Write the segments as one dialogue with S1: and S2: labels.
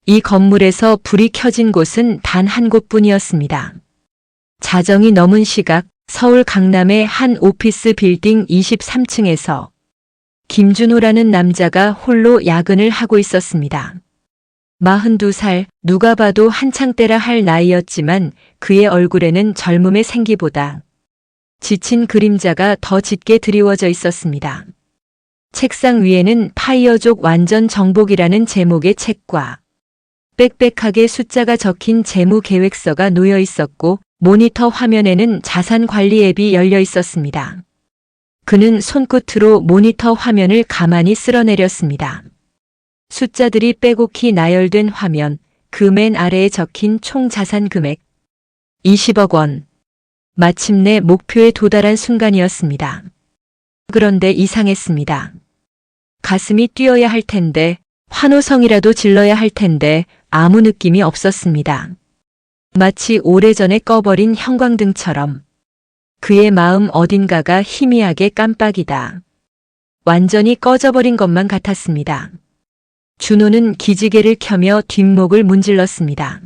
S1: 이 건물에서 불이 켜진 곳은 단 한 곳뿐이었습니다. 자정이 넘은 시각 서울 강남의 한 오피스 빌딩 23층에서 김준호라는 남자가 홀로 야근을 하고 있었습니다. 42살, 누가 봐도 한창 때라 할 나이였지만 그의 얼굴에는 젊음의 생기보다 지친 그림자가 더 짙게 드리워져 있었습니다. 책상 위에는 파이어족 완전 정복이라는 제목의 책과 빽빽하게 숫자가 적힌 재무 계획서가 놓여 있었고 모니터 화면에는 자산 관리 앱이 열려 있었습니다. 그는 손끝으로 모니터 화면을 가만히 쓸어내렸습니다. 숫자들이 빼곡히 나열된 화면, 그 맨 아래에 적힌 총 자산 금액 20억 원. 마침내 목표에 도달한 순간이었습니다. 그런데 이상했습니다. 가슴이 뛰어야 할 텐데, 환호성이라도 질러야 할 텐데 아무 느낌이 없었습니다. 마치 오래전에 꺼버린 형광등처럼 그의 마음 어딘가가 희미하게 깜빡이다. 완전히 꺼져버린 것만 같았습니다. 준호는 기지개를 켜며 뒷목을 문질렀습니다.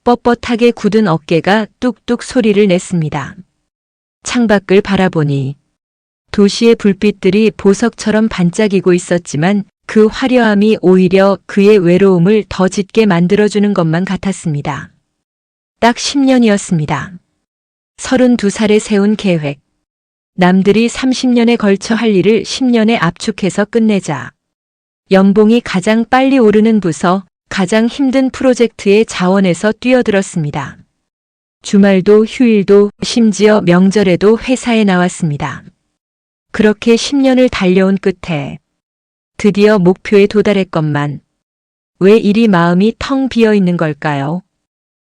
S1: 뻣뻣하게 굳은 어깨가 뚝뚝 소리를 냈습니다. 창밖을 바라보니 도시의 불빛들이 보석처럼 반짝이고 있었지만 그 화려함이 오히려 그의 외로움을 더 짙게 만들어주는 것만 같았습니다. 딱 10년이었습니다. 32살에 세운 계획. 남들이 30년에 걸쳐 할 일을 10년에 압축해서 끝내자. 연봉이 가장 빨리 오르는 부서, 가장 힘든 프로젝트의 자원에서 뛰어들었습니다. 주말도 휴일도 심지어 명절에도 회사에 나왔습니다. 그렇게 10년을 달려온 끝에 드디어 목표에 도달했건만 왜 이리 마음이 텅 비어 있는 걸까요?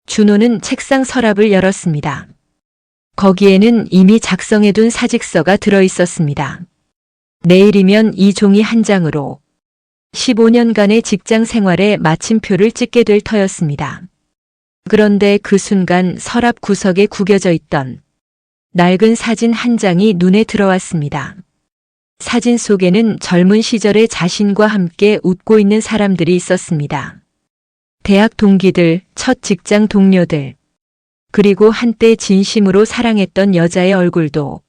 S1: 준호는 책상 서랍을 열었습니다. 거기에는 이미 작성해둔 사직서가 들어 있었습니다. 내일이면 이 종이 한 장으로 15년간의 직장 생활에 마침표를 찍게 될 터였습니다. 그런데 그 순간 서랍 구석에 구겨져 있던 낡은 사진 한 장이 눈에 들어왔습니다. 사진 속에는 젊은 시절의 자신과 함께 웃고 있는 사람들이 있었습니다. 대학 동기들, 첫 직장 동료들, 그리고 한때 진심으로 사랑했던 여자의 얼굴도.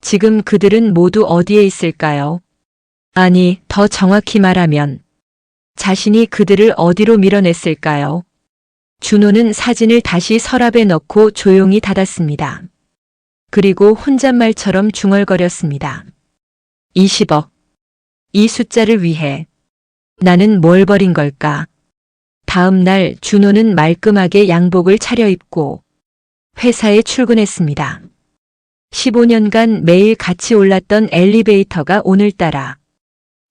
S1: 지금 그들은 모두 어디에 있을까요? 아니, 더 정확히 말하면 자신이 그들을 어디로 밀어냈을까요? 준호는 사진을 다시 서랍에 넣고 조용히 닫았습니다. 그리고 혼잣말처럼 중얼거렸습니다. 20억. 이 숫자를 위해 나는 뭘 버린 걸까? 다음 날 준호는 말끔하게 양복을 차려입고 회사에 출근했습니다. 15년간 매일 같이 올랐던 엘리베이터가 오늘따라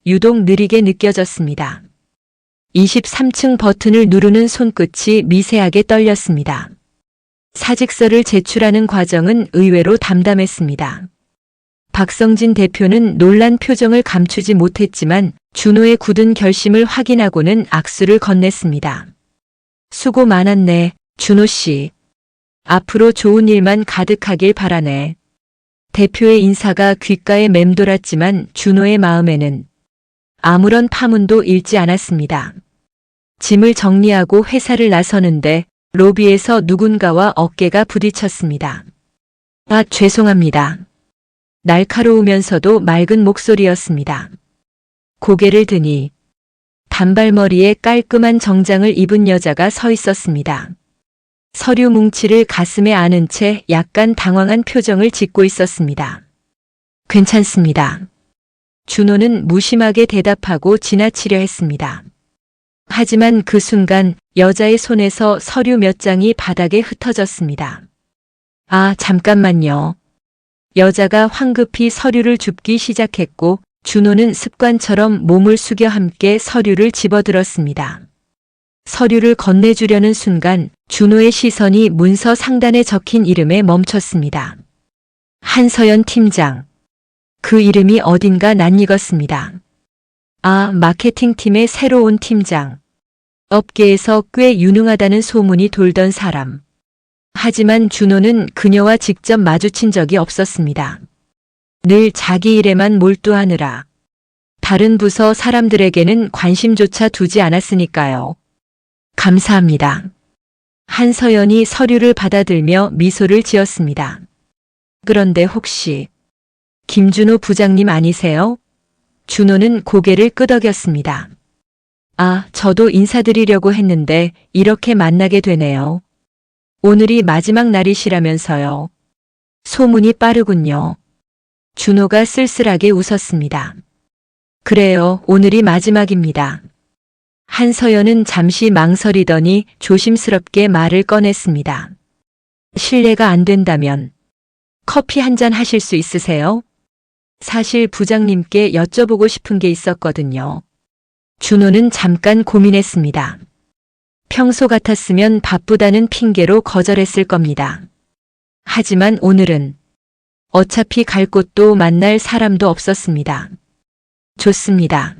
S1: 유독 느리게 느껴졌습니다. 23층 버튼을 누르는 손끝이 미세하게 떨렸습니다. 사직서를 제출하는 과정은 의외로 담담했습니다. 박성진 대표는 놀란 표정을 감추지 못했지만 준호의 굳은 결심을 확인하고는 악수를 건넸습니다. 수고 많았네, 준호 씨. 앞으로 좋은 일만 가득하길 바라네. 대표의 인사가 귓가에 맴돌았지만 준호의 마음에는 아무런 파문도 일지 않았습니다. 짐을 정리하고 회사를 나서는데 로비에서 누군가와 어깨가 부딪혔습니다. 아, 죄송합니다. 날카로우면서도 맑은 목소리였습니다. 고개를 드니 단발머리에 깔끔한 정장을 입은 여자가 서 있었습니다. 서류 뭉치를 가슴에 안은 채 약간 당황한 표정을 짓고 있었습니다. 괜찮습니다. 준호는 무심하게 대답하고 지나치려 했습니다. 하지만 그 순간 여자의 손에서 서류 몇 장이 바닥에 흩어졌습니다. 아, 잠깐만요. 여자가 황급히 서류를 줍기 시작했고 준호는 습관처럼 몸을 숙여 함께 서류를 집어들었습니다. 서류를 건네주려는 순간 준호의 시선이 문서 상단에 적힌 이름에 멈췄습니다. 한서연 팀장. 그 이름이 어딘가 낯익었습니다. 아, 마케팅팀의 새로 온 팀장. 업계에서 꽤 유능하다는 소문이 돌던 사람. 하지만 준호는 그녀와 직접 마주친 적이 없었습니다. 늘 자기 일에만 몰두하느라 다른 부서 사람들에게는 관심조차 두지 않았으니까요. 감사합니다. 한서연이 서류를 받아들며 미소를 지었습니다. 그런데 혹시 김준호 부장님 아니세요? 준호는 고개를 끄덕였습니다. 아, 저도 인사드리려고 했는데 이렇게 만나게 되네요. 오늘이 마지막 날이시라면서요. 소문이 빠르군요. 준호가 쓸쓸하게 웃었습니다. 그래요, 오늘이 마지막입니다. 한서연은 잠시 망설이더니 조심스럽게 말을 꺼냈습니다. 실례가 안 된다면 커피 한 잔 하실 수 있으세요? 사실 부장님께 여쭤보고 싶은 게 있었거든요. 준호는 잠깐 고민했습니다. 평소 같았으면 바쁘다는 핑계로 거절했을 겁니다. 하지만 오늘은 어차피 갈 곳도 만날 사람도 없었습니다. 좋습니다.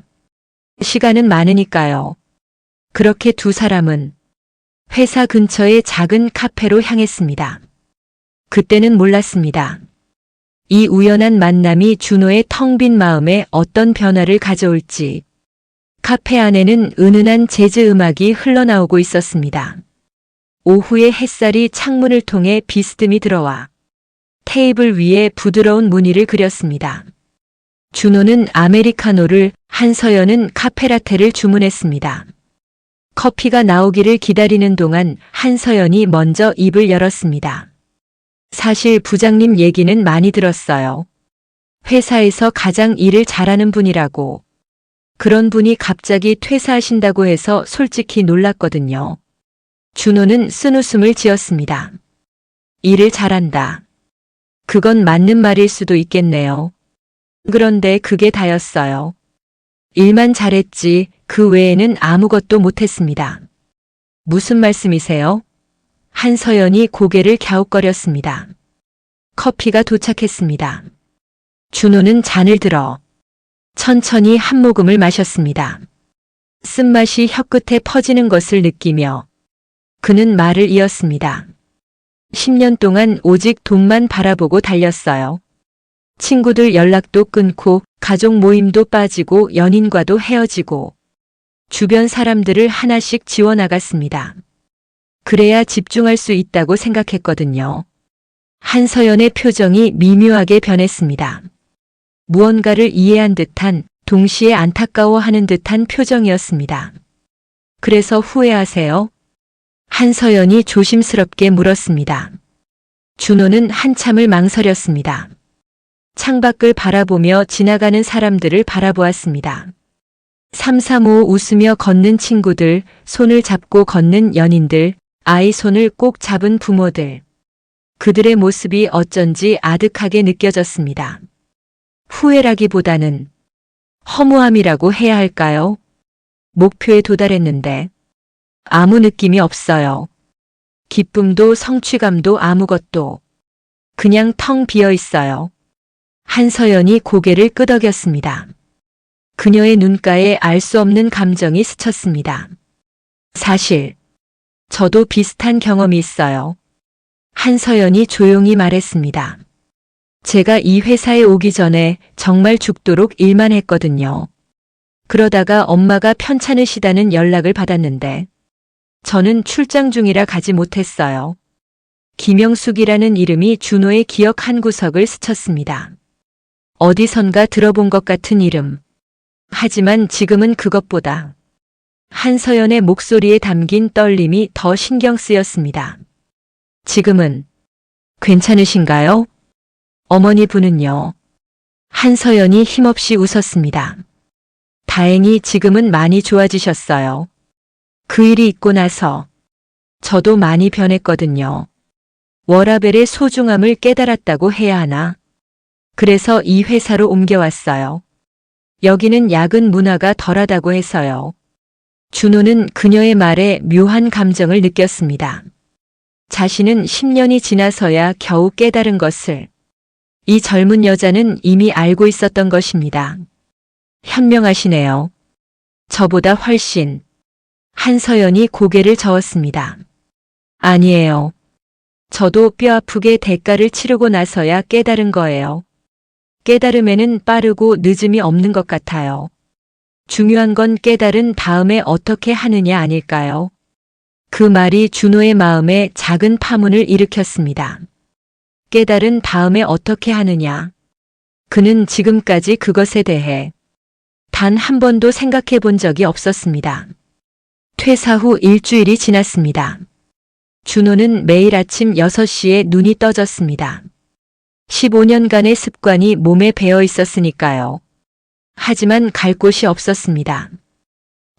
S1: 시간은 많으니까요. 그렇게 두 사람은 회사 근처의 작은 카페로 향했습니다. 그때는 몰랐습니다. 이 우연한 만남이 준호의 텅 빈 마음에 어떤 변화를 가져올지. 카페 안에는 은은한 재즈 음악이 흘러나오고 있었습니다. 오후의 햇살이 창문을 통해 비스듬히 들어와 테이블 위에 부드러운 무늬를 그렸습니다. 준호는 아메리카노를, 한서연은 카페라테를 주문했습니다. 커피가 나오기를 기다리는 동안 한서연이 먼저 입을 열었습니다. 사실 부장님 얘기는 많이 들었어요. 회사에서 가장 일을 잘하는 분이라고. 그런 분이 갑자기 퇴사하신다고 해서 솔직히 놀랐거든요. 준호는 쓴웃음을 지었습니다. 일을 잘한다. 그건 맞는 말일 수도 있겠네요. 그런데 그게 다였어요. 일만 잘했지 그 외에는 아무것도 못했습니다. 무슨 말씀이세요? 한서연이 고개를 갸웃거렸습니다. 커피가 도착했습니다. 준호는 잔을 들어 천천히 한 모금을 마셨습니다. 쓴맛이 혀끝에 퍼지는 것을 느끼며 그는 말을 이었습니다. 10년 동안 오직 돈만 바라보고 달렸어요. 친구들 연락도 끊고 가족 모임도 빠지고 연인과도 헤어지고 주변 사람들을 하나씩 지워나갔습니다. 그래야 집중할 수 있다고 생각했거든요. 한서연의 표정이 미묘하게 변했습니다. 무언가를 이해한 듯한, 동시에 안타까워하는 듯한 표정이었습니다. 그래서 후회하세요? 한서연이 조심스럽게 물었습니다. 준호는 한참을 망설였습니다. 창밖을 바라보며 지나가는 사람들을 바라보았습니다. 삼삼오오 웃으며 걷는 친구들, 손을 잡고 걷는 연인들, 아이 손을 꼭 잡은 부모들. 그들의 모습이 어쩐지 아득하게 느껴졌습니다. 후회라기보다는 허무함이라고 해야 할까요? 목표에 도달했는데 아무 느낌이 없어요. 기쁨도 성취감도 아무것도. 그냥 텅 비어 있어요. 한서연이 고개를 끄덕였습니다. 그녀의 눈가에 알 수 없는 감정이 스쳤습니다. 사실 저도 비슷한 경험이 있어요. 한서연이 조용히 말했습니다. 제가 이 회사에 오기 전에 정말 죽도록 일만 했거든요. 그러다가 엄마가 편찮으시다는 연락을 받았는데 저는 출장 중이라 가지 못했어요. 김영숙이라는 이름이 준호의 기억 한 구석을 스쳤습니다. 어디선가 들어본 것 같은 이름. 하지만 지금은 그것보다 한서연의 목소리에 담긴 떨림이 더 신경 쓰였습니다. 지금은 괜찮으신가요? 어머니 분은요. 한서연이 힘없이 웃었습니다. 다행히 지금은 많이 좋아지셨어요. 그 일이 있고 나서 저도 많이 변했거든요. 워라벨의 소중함을 깨달았다고 해야 하나? 그래서 이 회사로 옮겨왔어요. 여기는 야근 문화가 덜하다고 해서요. 준호는 그녀의 말에 묘한 감정을 느꼈습니다. 자신은 10년이 지나서야 겨우 깨달은 것을 이 젊은 여자는 이미 알고 있었던 것입니다. 현명하시네요. 저보다 훨씬. 한서연이 고개를 저었습니다. 아니에요. 저도 뼈아프게 대가를 치르고 나서야 깨달은 거예요. 깨달음에는 빠르고 늦음이 없는 것 같아요. 중요한 건 깨달은 다음에 어떻게 하느냐 아닐까요? 그 말이 준호의 마음에 작은 파문을 일으켰습니다. 깨달은 다음에 어떻게 하느냐. 그는 지금까지 그것에 대해 단 한 번도 생각해 본 적이 없었습니다. 퇴사 후 일주일이 지났습니다. 준호는 매일 아침 6시에 눈이 떠졌습니다. 15년간의 습관이 몸에 배어 있었으니까요. 하지만 갈 곳이 없었습니다.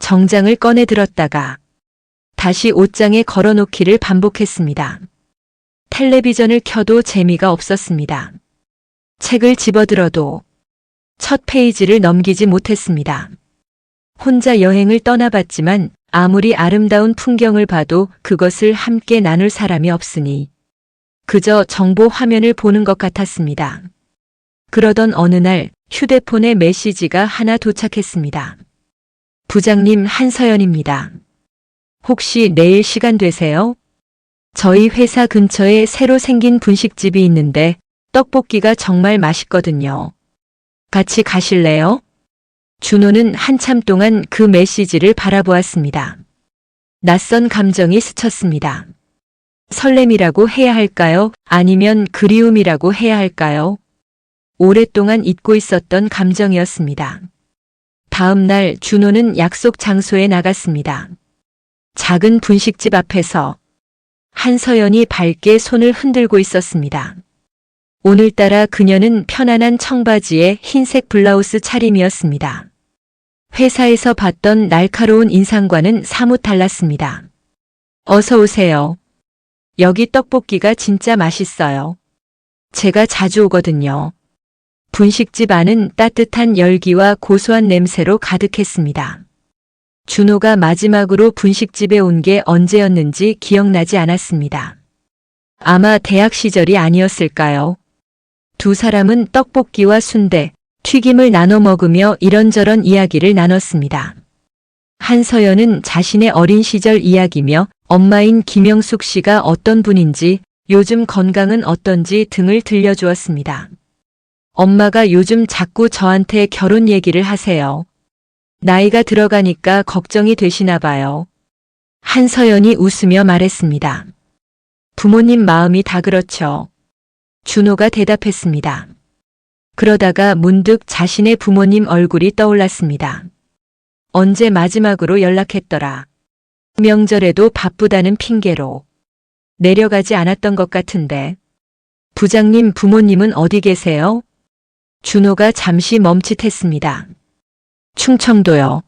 S1: 정장을 꺼내 들었다가 다시 옷장에 걸어놓기를 반복했습니다. 텔레비전을 켜도 재미가 없었습니다. 책을 집어들어도 첫 페이지를 넘기지 못했습니다. 혼자 여행을 떠나봤지만 아무리 아름다운 풍경을 봐도 그것을 함께 나눌 사람이 없으니 그저 정보 화면을 보는 것 같았습니다. 그러던 어느 날 휴대폰에 메시지가 하나 도착했습니다. 부장님 한서연입니다. 혹시 내일 시간 되세요? 저희 회사 근처에 새로 생긴 분식집이 있는데 떡볶이가 정말 맛있거든요. 같이 가실래요? 준호는 한참 동안 그 메시지를 바라보았습니다. 낯선 감정이 스쳤습니다. 설렘이라고 해야 할까요? 아니면 그리움이라고 해야 할까요? 오랫동안 잊고 있었던 감정이었습니다. 다음 날 준호는 약속 장소에 나갔습니다. 작은 분식집 앞에서 한서연이 밝게 손을 흔들고 있었습니다. 오늘따라 그녀는 편안한 청바지에 흰색 블라우스 차림이었습니다. 회사에서 봤던 날카로운 인상과는 사뭇 달랐습니다. 어서 오세요. 여기 떡볶이가 진짜 맛있어요. 제가 자주 오거든요. 분식집 안은 따뜻한 열기와 고소한 냄새로 가득했습니다. 준호가 마지막으로 분식집에 온 게 언제였는지 기억나지 않았습니다. 아마 대학 시절이 아니었을까요? 두 사람은 떡볶이와 순대, 튀김을 나눠 먹으며 이런저런 이야기를 나눴습니다. 한서연은 자신의 어린 시절 이야기며 엄마인 김영숙 씨가 어떤 분인지, 요즘 건강은 어떤지 등을 들려주었습니다. 엄마가 요즘 자꾸 저한테 결혼 얘기를 하세요. 나이가 들어가니까 걱정이 되시나 봐요. 한서연이 웃으며 말했습니다. 부모님 마음이 다 그렇죠. 준호가 대답했습니다. 그러다가 문득 자신의 부모님 얼굴이 떠올랐습니다. 언제 마지막으로 연락했더라. 명절에도 바쁘다는 핑계로 내려가지 않았던 것 같은데. 부장님 부모님은 어디 계세요? 준호가 잠시 멈칫했습니다. 충청도요.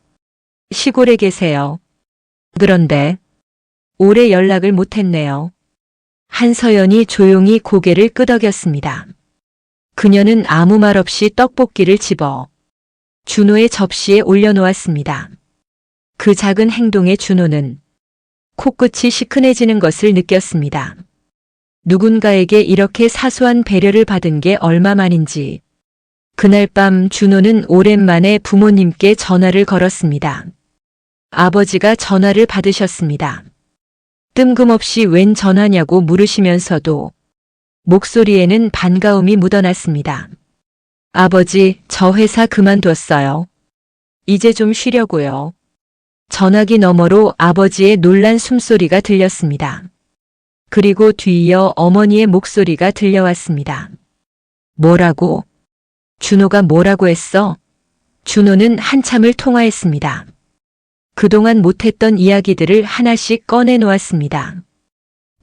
S1: 시골에 계세요. 그런데 오래 연락을 못했네요. 한서연이 조용히 고개를 끄덕였습니다. 그녀는 아무 말 없이 떡볶이를 집어 준호의 접시에 올려놓았습니다. 그 작은 행동에 준호는 코끝이 시큰해지는 것을 느꼈습니다. 누군가에게 이렇게 사소한 배려를 받은 게 얼마만인지. 그날 밤 준호는 오랜만에 부모님께 전화를 걸었습니다. 아버지가 전화를 받으셨습니다. 뜬금없이 웬 전화냐고 물으시면서도 목소리에는 반가움이 묻어났습니다. 아버지, 저 회사 그만뒀어요. 이제 좀 쉬려고요. 전화기 너머로 아버지의 놀란 숨소리가 들렸습니다. 그리고 뒤이어 어머니의 목소리가 들려왔습니다. 뭐라고? 준호가 뭐라고 했어? 준호는 한참을 통화했습니다. 그동안 못했던 이야기들을 하나씩 꺼내놓았습니다.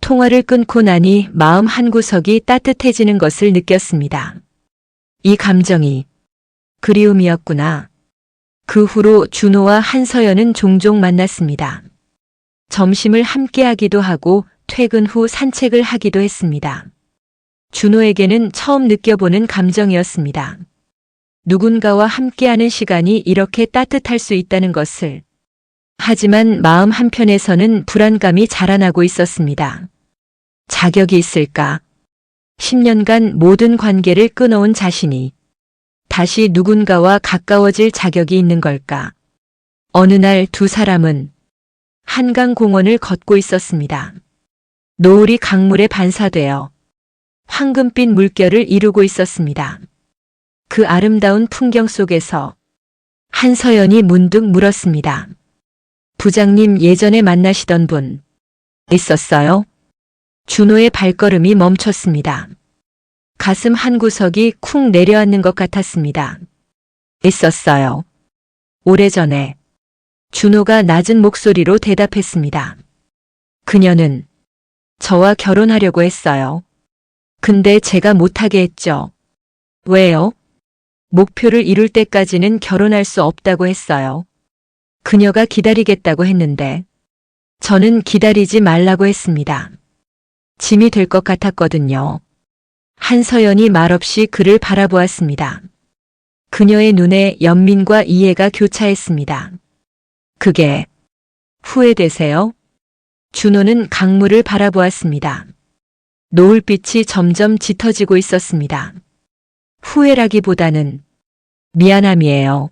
S1: 통화를 끊고 나니 마음 한구석이 따뜻해지는 것을 느꼈습니다. 이 감정이 그리움이었구나. 그 후로 준호와 한서연은 종종 만났습니다. 점심을 함께 하기도 하고 퇴근 후 산책을 하기도 했습니다. 준호에게는 처음 느껴보는 감정이었습니다. 누군가와 함께하는 시간이 이렇게 따뜻할 수 있다는 것을. 하지만 마음 한편에서는 불안감이 자라나고 있었습니다. 자격이 있을까? 10년간 모든 관계를 끊어온 자신이 다시 누군가와 가까워질 자격이 있는 걸까? 어느 날 두 사람은 한강 공원을 걷고 있었습니다. 노을이 강물에 반사되어 황금빛 물결을 이루고 있었습니다. 그 아름다운 풍경 속에서 한서연이 문득 물었습니다. 부장님 예전에 만나시던 분, 있었어요? 준호의 발걸음이 멈췄습니다. 가슴 한구석이 쿵 내려앉는 것 같았습니다. 있었어요. 오래전에. 준호가 낮은 목소리로 대답했습니다. 그녀는 저와 결혼하려고 했어요. 근데 제가 못하게 했죠. 왜요? 목표를 이룰 때까지는 결혼할 수 없다고 했어요. 그녀가 기다리겠다고 했는데 저는 기다리지 말라고 했습니다. 짐이 될 것 같았거든요. 한서연이 말없이 그를 바라보았습니다. 그녀의 눈에 연민과 이해가 교차했습니다. 그게 후회되세요? 준호는 강물을 바라보았습니다. 노을빛이 점점 짙어지고 있었습니다. 후회라기보다는 미안함이에요.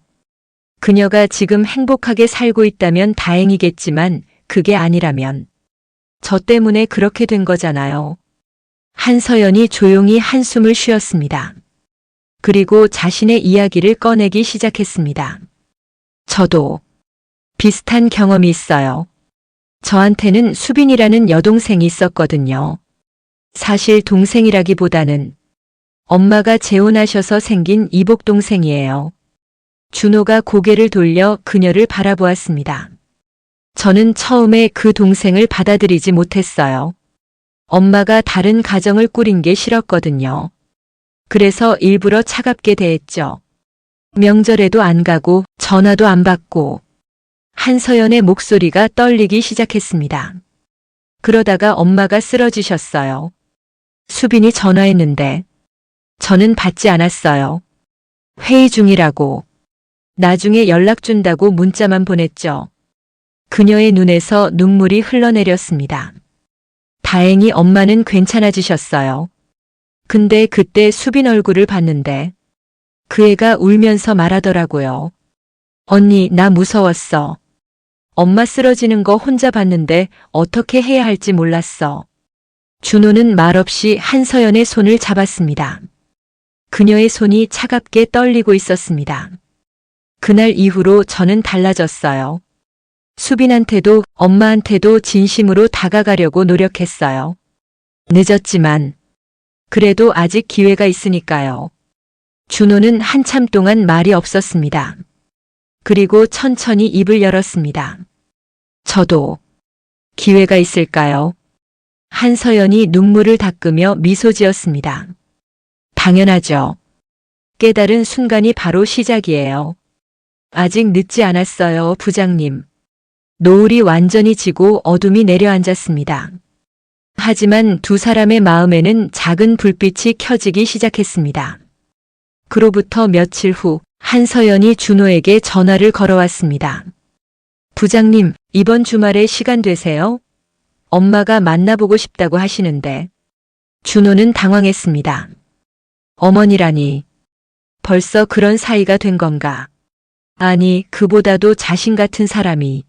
S1: 그녀가 지금 행복하게 살고 있다면 다행이겠지만 그게 아니라면 저 때문에 그렇게 된 거잖아요. 한서연이 조용히 한숨을 쉬었습니다. 그리고 자신의 이야기를 꺼내기 시작했습니다. 저도 비슷한 경험이 있어요. 저한테는 수빈이라는 여동생이 있었거든요. 사실 동생이라기보다는 엄마가 재혼하셔서 생긴 이복동생이에요. 준호가 고개를 돌려 그녀를 바라보았습니다. 저는 처음에 그 동생을 받아들이지 못했어요. 엄마가 다른 가정을 꾸린 게 싫었거든요. 그래서 일부러 차갑게 대했죠. 명절에도 안 가고 전화도 안 받고. 한서연의 목소리가 떨리기 시작했습니다. 그러다가 엄마가 쓰러지셨어요. 수빈이 전화했는데 저는 받지 않았어요. 회의 중이라고. 나중에 연락 준다고 문자만 보냈죠. 그녀의 눈에서 눈물이 흘러내렸습니다. 다행히 엄마는 괜찮아지셨어요. 근데 그때 수빈 얼굴을 봤는데 그 애가 울면서 말하더라고요. 언니, 나 무서웠어. 엄마 쓰러지는 거 혼자 봤는데 어떻게 해야 할지 몰랐어. 준호는 말없이 한서연의 손을 잡았습니다. 그녀의 손이 차갑게 떨리고 있었습니다. 그날 이후로 저는 달라졌어요. 수빈한테도 엄마한테도 진심으로 다가가려고 노력했어요. 늦었지만 그래도 아직 기회가 있으니까요. 준호는 한참 동안 말이 없었습니다. 그리고 천천히 입을 열었습니다. 저도 기회가 있을까요? 한서연이 눈물을 닦으며 미소 지었습니다. 당연하죠. 깨달은 순간이 바로 시작이에요. 아직 늦지 않았어요, 부장님. 노을이 완전히 지고 어둠이 내려앉았습니다. 하지만 두 사람의 마음에는 작은 불빛이 켜지기 시작했습니다. 그로부터 며칠 후 한서연이 준호에게 전화를 걸어왔습니다. 부장님, 이번 주말에 시간 되세요? 엄마가 만나보고 싶다고 하시는데. 준호는 당황했습니다. 어머니라니. 벌써 그런 사이가 된 건가? 아니, 그보다도 자신 같은 사람이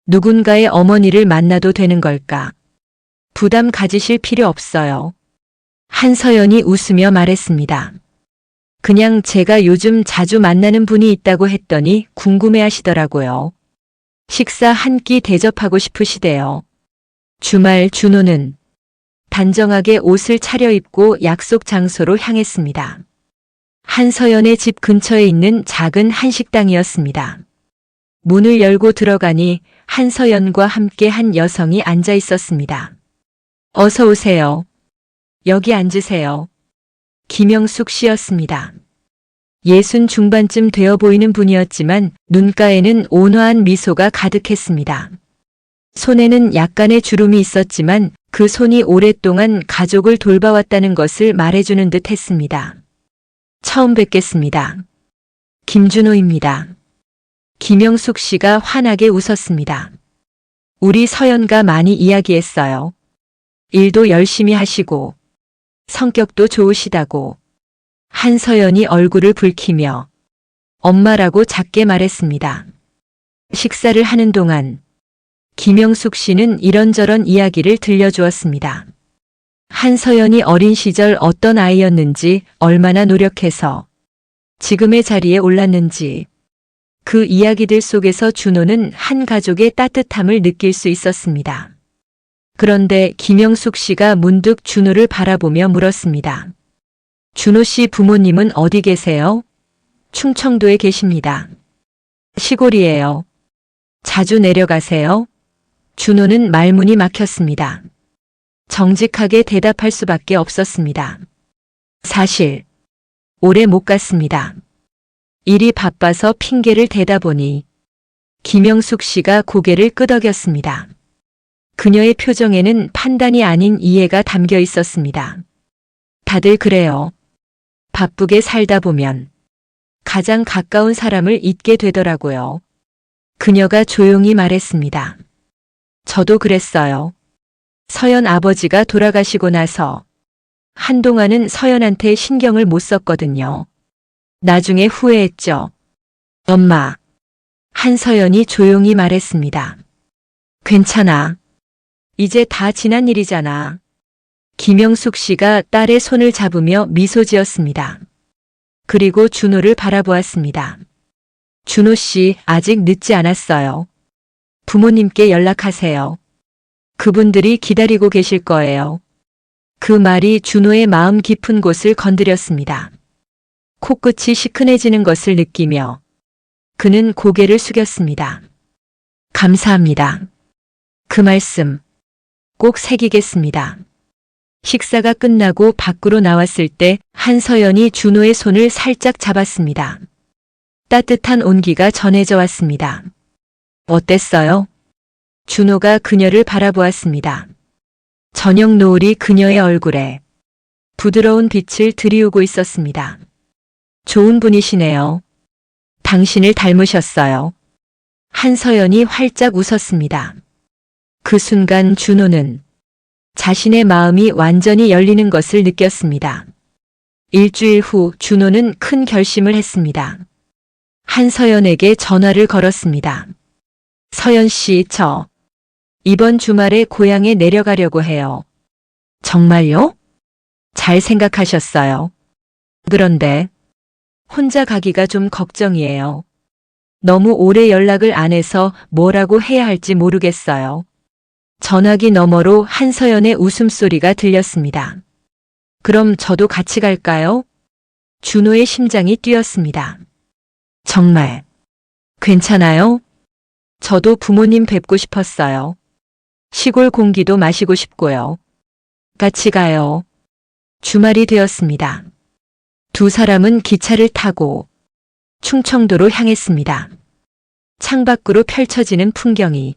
S1: 누군가의 어머니를 만나도 되는 걸까? 부담 가지실 필요 없어요. 한서연이 웃으며 말했습니다. 그냥 제가 요즘 자주 만나는 분이 있다고 했더니 궁금해하시더라고요. 식사 한 끼 대접하고 싶으시대요. 주말 준호는 단정하게 옷을 차려입고 약속 장소로 향했습니다. 한서연의 집 근처에 있는 작은 한식당이었습니다. 문을 열고 들어가니 한서연과 함께 한 여성이 앉아 있었습니다. 어서 오세요. 여기 앉으세요. 김영숙 씨였습니다. 60 중반쯤 되어 보이는 분이었지만 눈가에는 온화한 미소가 가득했습니다. 손에는 약간의 주름이 있었지만 그 손이 오랫동안 가족을 돌봐왔다는 것을 말해주는 듯 했습니다. 처음 뵙겠습니다. 김준호입니다. 김영숙 씨가 환하게 웃었습니다. 우리 서연과 많이 이야기했어요. 일도 열심히 하시고 성격도 좋으시다고. 한서연이 얼굴을 붉히며 엄마라고 작게 말했습니다. 식사를 하는 동안 김영숙 씨는 이런저런 이야기를 들려주었습니다. 한서연이 어린 시절 어떤 아이였는지, 얼마나 노력해서 지금의 자리에 올랐는지, 그 이야기들 속에서 준호는 한 가족의 따뜻함을 느낄 수 있었습니다. 그런데 김영숙 씨가 문득 준호를 바라보며 물었습니다. 준호 씨 부모님은 어디 계세요? 충청도에 계십니다. 시골이에요. 자주 내려가세요? 준호는 말문이 막혔습니다. 정직하게 대답할 수밖에 없었습니다. 사실 오래 못 갔습니다. 일이 바빠서 핑계를 대다 보니 김영숙 씨가 고개를 끄덕였습니다. 그녀의 표정에는 판단이 아닌 이해가 담겨 있었습니다. 다들 그래요. 바쁘게 살다 보면 가장 가까운 사람을 잊게 되더라고요. 그녀가 조용히 말했습니다. 저도 그랬어요. 서연 아버지가 돌아가시고 나서 한동안은 서연한테 신경을 못 썼거든요. 나중에 후회했죠. 엄마. 한서연이 조용히 말했습니다. 괜찮아. 이제 다 지난 일이잖아. 김영숙 씨가 딸의 손을 잡으며 미소 지었습니다. 그리고 준호를 바라보았습니다. 준호 씨, 아직 늦지 않았어요. 부모님께 연락하세요. 그분들이 기다리고 계실 거예요. 그 말이 준호의 마음 깊은 곳을 건드렸습니다. 코끝이 시큰해지는 것을 느끼며 그는 고개를 숙였습니다. 감사합니다. 그 말씀 꼭 새기겠습니다. 식사가 끝나고 밖으로 나왔을 때 한서연이 준호의 손을 살짝 잡았습니다. 따뜻한 온기가 전해져 왔습니다. 어땠어요? 준호가 그녀를 바라보았습니다. 저녁 노을이 그녀의 얼굴에 부드러운 빛을 들이우고 있었습니다. 좋은 분이시네요. 당신을 닮으셨어요. 한서연이 활짝 웃었습니다. 그 순간 준호는 자신의 마음이 완전히 열리는 것을 느꼈습니다. 일주일 후 준호는 큰 결심을 했습니다. 한서연에게 전화를 걸었습니다. 서연 씨, 저 이번 주말에 고향에 내려가려고 해요. 정말요? 잘 생각하셨어요. 그런데 혼자 가기가 좀 걱정이에요. 너무 오래 연락을 안 해서 뭐라고 해야 할지 모르겠어요. 전화기 너머로 한서연의 웃음소리가 들렸습니다. 그럼 저도 같이 갈까요? 준호의 심장이 뛰었습니다. 정말 괜찮아요? 저도 부모님 뵙고 싶었어요. 시골 공기도 마시고 싶고요. 같이 가요. 주말이 되었습니다. 두 사람은 기차를 타고 충청도로 향했습니다. 창밖으로 펼쳐지는 풍경이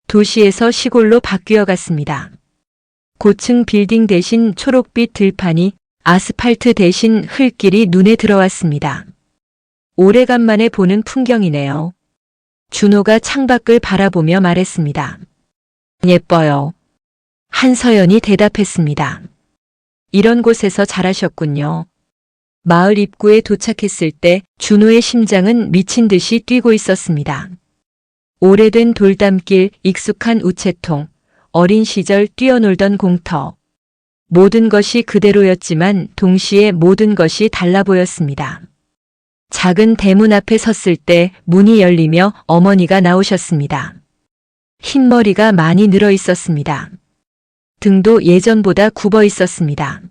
S1: 도시에서 시골로 바뀌어 갔습니다. 고층 빌딩 대신 초록빛 들판이, 아스팔트 대신 흙길이 눈에 들어왔습니다. 오래간만에 보는 풍경이네요. 준호가 창밖을 바라보며 말했습니다. 예뻐요. 한서연이 대답했습니다. 이런 곳에서 자라셨군요. 마을 입구에 도착했을 때 준호의 심장은 미친 듯이 뛰고 있었습니다. 오래된 돌담길, 익숙한 우체통, 어린 시절 뛰어놀던 공터. 모든 것이 그대로였지만 동시에 모든 것이 달라 보였습니다. 작은 대문 앞에 섰을 때 문이 열리며 어머니가 나오셨습니다. 흰머리가 많이 늘어 있었습니다. 등도 예전보다 굽어 있었습니다.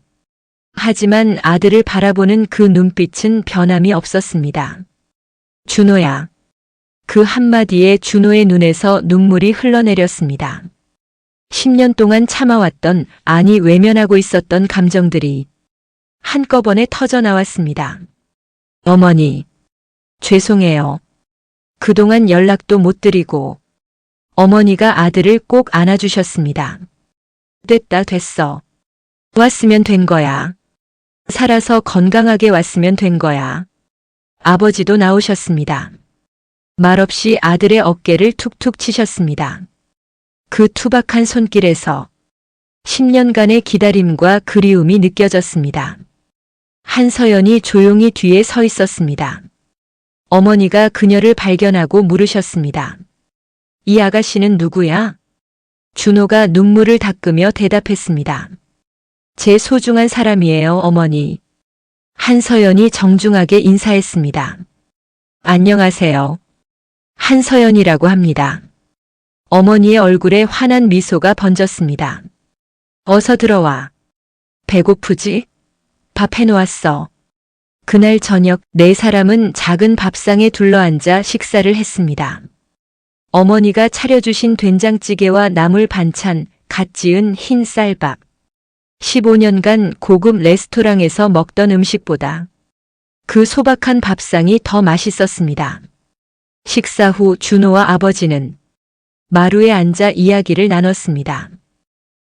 S1: 하지만 아들을 바라보는 그 눈빛은 변함이 없었습니다. 준호야. 그 한마디에 준호의 눈에서 눈물이 흘러내렸습니다. 10년 동안 참아왔던, 아니 외면하고 있었던 감정들이 한꺼번에 터져 나왔습니다. 어머니, 죄송해요. 그동안 연락도 못 드리고. 어머니가 아들을 꼭 안아주셨습니다. 됐어. 왔으면 된 거야. 살아서 건강하게 왔으면 된 거야. 아버지도 나오셨습니다. 말없이 아들의 어깨를 툭툭 치셨습니다. 그 투박한 손길에서 10년간의 기다림과 그리움이 느껴졌습니다. 한서연이 조용히 뒤에 서 있었습니다. 어머니가 그녀를 발견하고 물으셨습니다. 이 아가씨는 누구야? 준호가 눈물을 닦으며 대답했습니다. 제 소중한 사람이에요, 어머니. 한서연이 정중하게 인사했습니다. 안녕하세요. 한서연이라고 합니다. 어머니의 얼굴에 환한 미소가 번졌습니다. 어서 들어와. 배고프지? 밥 해놓았어. 그날 저녁 네 사람은 작은 밥상에 둘러앉아 식사를 했습니다. 어머니가 차려주신 된장찌개와 나물 반찬, 갓 지은 흰 쌀밥. 15년간 고급 레스토랑에서 먹던 음식보다 그 소박한 밥상이 더 맛있었습니다. 식사 후 준호와 아버지는 마루에 앉아 이야기를 나눴습니다.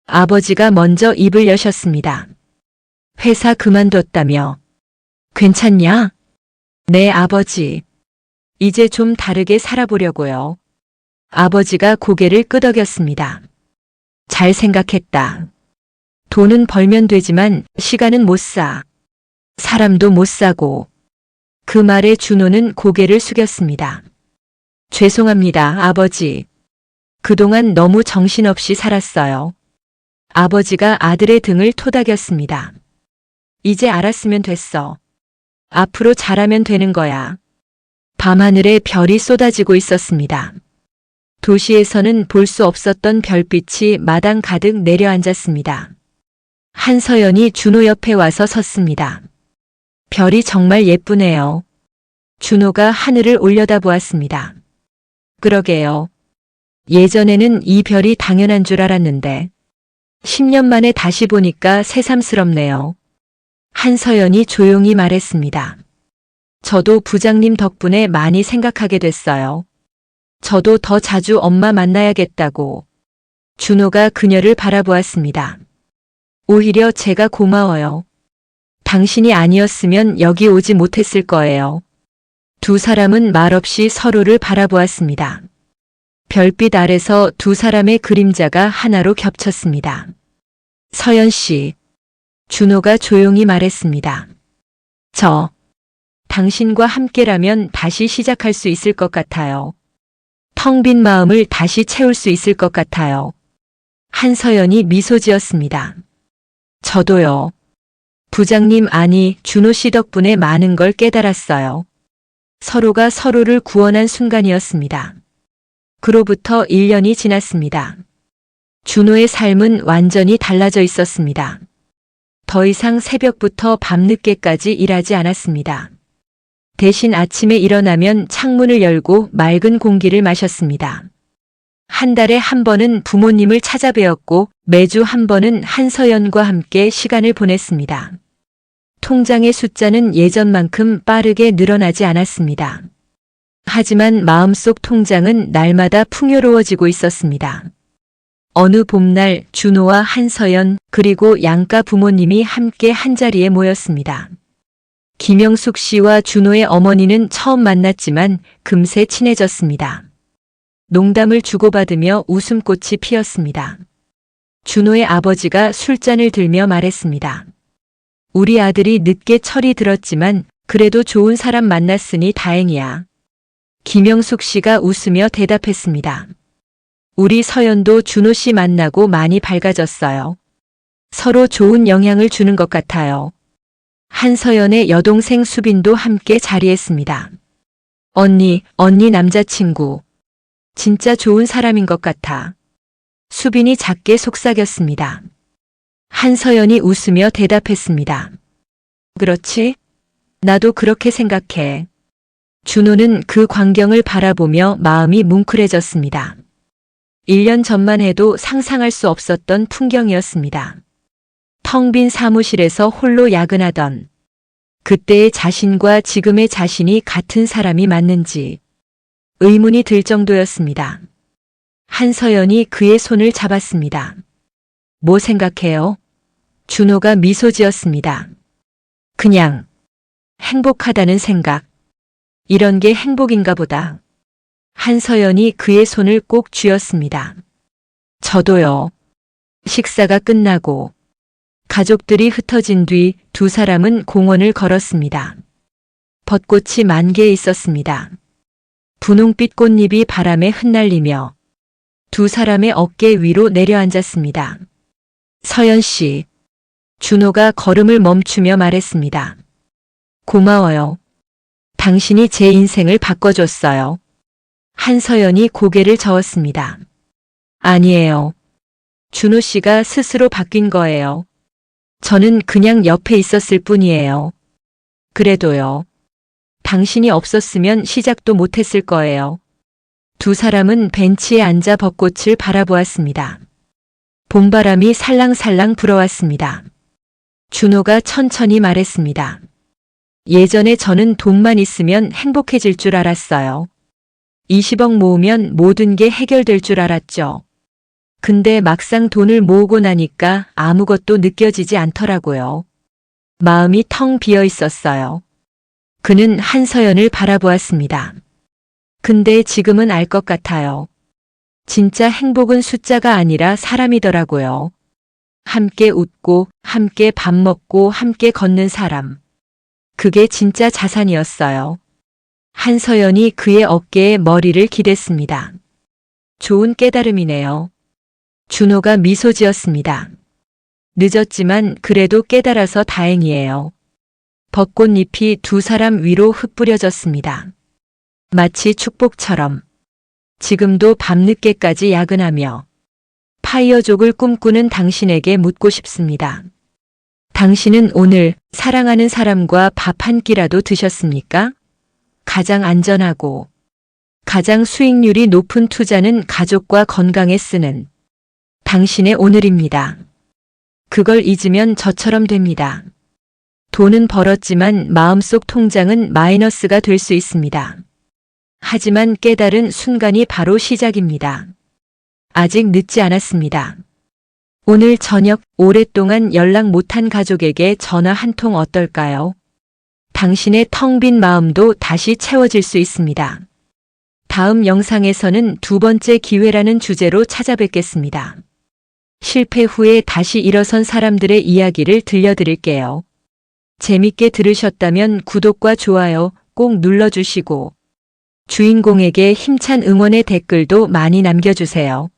S1: 아버지가 먼저 입을 여셨습니다. 회사 그만뒀다며. 괜찮냐? 네, 아버지. 이제 좀 다르게 살아보려고요. 아버지가 고개를 끄덕였습니다. 잘 생각했다. 돈은 벌면 되지만 시간은 못 사. 사람도 못 사고. 그 말에 준호는 고개를 숙였습니다. 죄송합니다, 아버지. 그동안 너무 정신없이 살았어요. 아버지가 아들의 등을 토닥였습니다. 이제 알았으면 됐어. 앞으로 잘하면 되는 거야. 밤하늘에 별이 쏟아지고 있었습니다. 도시에서는 볼 수 없었던 별빛이 마당 가득 내려앉았습니다. 한서연이 준호 옆에 와서 섰습니다. 별이 정말 예쁘네요. 준호가 하늘을 올려다보았습니다. 그러게요. 예전에는 이 별이 당연한 줄 알았는데 10년 만에 다시 보니까 새삼스럽네요. 한서연이 조용히 말했습니다. 저도 부장님 덕분에 많이 생각하게 됐어요. 저도 더 자주 엄마 만나야겠다고. 준호가 그녀를 바라보았습니다. 오히려 제가 고마워요. 당신이 아니었으면 여기 오지 못했을 거예요. 두 사람은 말없이 서로를 바라보았습니다. 별빛 아래서 두 사람의 그림자가 하나로 겹쳤습니다. 서연 씨. 준호가 조용히 말했습니다. 당신과 함께라면 다시 시작할 수 있을 것 같아요. 텅 빈 마음을 다시 채울 수 있을 것 같아요. 한서연이 미소 지었습니다. 저도요. 부장님 아니 준호 씨 덕분에 많은 걸 깨달았어요. 서로가 서로를 구원한 순간이었습니다. 그로부터 1년이 지났습니다. 준호의 삶은 완전히 달라져 있었습니다. 더 이상 새벽부터 밤늦게까지 일하지 않았습니다. 대신 아침에 일어나면 창문을 열고 맑은 공기를 마셨습니다. 한 달에 한 번은 부모님을 찾아뵈었고 매주 한 번은 한서연과 함께 시간을 보냈습니다. 통장의 숫자는 예전만큼 빠르게 늘어나지 않았습니다. 하지만 마음속 통장은 날마다 풍요로워지고 있었습니다. 어느 봄날 준호와 한서연 그리고 양가 부모님이 함께 한자리에 모였습니다. 김영숙 씨와 준호의 어머니는 처음 만났지만 금세 친해졌습니다. 농담을 주고받으며 웃음꽃이 피었습니다. 준호의 아버지가 술잔을 들며 말했습니다. 우리 아들이 늦게 철이 들었지만 그래도 좋은 사람 만났으니 다행이야. 김영숙 씨가 웃으며 대답했습니다. 우리 서연도 준호 씨 만나고 많이 밝아졌어요. 서로 좋은 영향을 주는 것 같아요. 한서연의 여동생 수빈도 함께 자리했습니다. 언니 남자친구. 진짜 좋은 사람인 것 같아. 수빈이 작게 속삭였습니다. 한서연이 웃으며 대답했습니다. 그렇지? 나도 그렇게 생각해. 준호는 그 광경을 바라보며 마음이 뭉클해졌습니다. 1년 전만 해도 상상할 수 없었던 풍경이었습니다. 텅 빈 사무실에서 홀로 야근하던 그때의 자신과 지금의 자신이 같은 사람이 맞는지 의문이 들 정도였습니다. 한서연이 그의 손을 잡았습니다. 뭐 생각해요? 준호가 미소 지었습니다. 그냥 행복하다는 생각. 이런 게 행복인가 보다. 한서연이 그의 손을 꼭 쥐었습니다. 저도요. 식사가 끝나고 가족들이 흩어진 뒤 두 사람은 공원을 걸었습니다. 벚꽃이 만개에 있었습니다. 분홍빛 꽃잎이 바람에 흩날리며 두 사람의 어깨 위로 내려앉았습니다. 서연 씨. 준호가 걸음을 멈추며 말했습니다. 고마워요. 당신이 제 인생을 바꿔줬어요. 한서연이 고개를 저었습니다. 아니에요. 준호 씨가 스스로 바뀐 거예요. 저는 그냥 옆에 있었을 뿐이에요. 그래도요. 당신이 없었으면 시작도 못했을 거예요. 두 사람은 벤치에 앉아 벚꽃을 바라보았습니다. 봄바람이 살랑살랑 불어왔습니다. 준호가 천천히 말했습니다. 예전에 저는 돈만 있으면 행복해질 줄 알았어요. 20억 모으면 모든 게 해결될 줄 알았죠. 근데 막상 돈을 모으고 나니까 아무것도 느껴지지 않더라고요. 마음이 텅 비어 있었어요. 그는 한서연을 바라보았습니다. 근데 지금은 알 것 같아요. 진짜 행복은 숫자가 아니라 사람이더라고요. 함께 웃고, 함께 밥 먹고, 함께 걷는 사람. 그게 진짜 자산이었어요. 한서연이 그의 어깨에 머리를 기댔습니다. 좋은 깨달음이네요. 준호가 미소 지었습니다. 늦었지만 그래도 깨달아서 다행이에요. 벚꽃잎이 두 사람 위로 흩뿌려졌습니다. 마치 축복처럼. 지금도 밤늦게까지 야근하며 파이어족을 꿈꾸는 당신에게 묻고 싶습니다. 당신은 오늘 사랑하는 사람과 밥 한 끼라도 드셨습니까? 가장 안전하고 가장 수익률이 높은 투자는 가족과 건강에 쓰는 당신의 오늘입니다. 그걸 잊으면 저처럼 됩니다. 돈은 벌었지만 마음속 통장은 마이너스가 될 수 있습니다. 하지만 깨달은 순간이 바로 시작입니다. 아직 늦지 않았습니다. 오늘 저녁 오랫동안 연락 못한 가족에게 전화 한 통 어떨까요? 당신의 텅 빈 마음도 다시 채워질 수 있습니다. 다음 영상에서는 두 번째 기회라는 주제로 찾아뵙겠습니다. 실패 후에 다시 일어선 사람들의 이야기를 들려드릴게요. 재밌게 들으셨다면 구독과 좋아요 꼭 눌러주시고 주인공에게 힘찬 응원의 댓글도 많이 남겨주세요.